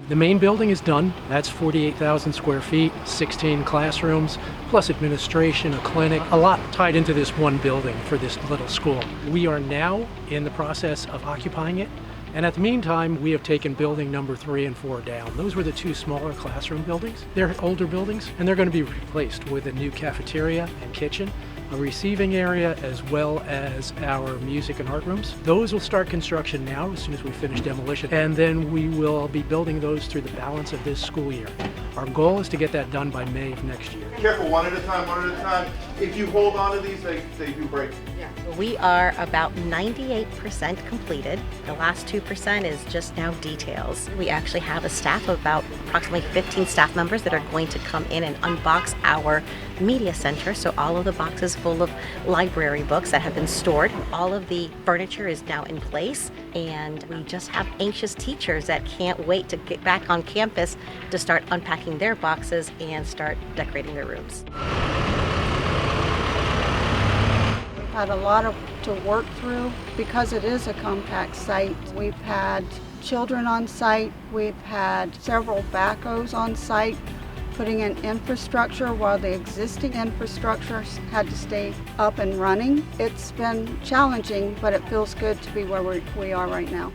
The main building is done. That's 48,000 square feet, 16 classrooms, plus administration, a clinic, a lot tied into this one building for this little school. We are now in the process of occupying it. And at the meantime, we have taken building number 3 and 4 down. Those were the 2 smaller classroom buildings. They're older buildings, and they're going to be replaced with a new cafeteria and kitchen, a receiving area, as well as our music and art rooms. Those will start construction now as soon as we finish demolition, and then we will be building those through the balance of this school year. Our goal is to get that done by May of next year. Careful, one at a time, one at a time. If you hold on to these, they do break. Yeah. We are about 98% completed. The last 2% is just now details. We actually have a staff of about approximately 15 staff members that are going to come in and unbox our media center. So all of the boxes full of library books that have been stored. All of the furniture is now in place, and we just have anxious teachers that can't wait to get back on campus to start unpacking their boxes and start decorating their rooms. We've had a lot to work through because it is a compact site. We've had children on site, we've had several backhoes on site, putting in infrastructure while the existing infrastructure had to stay up and running. It's been challenging, but it feels good to be where we are right now.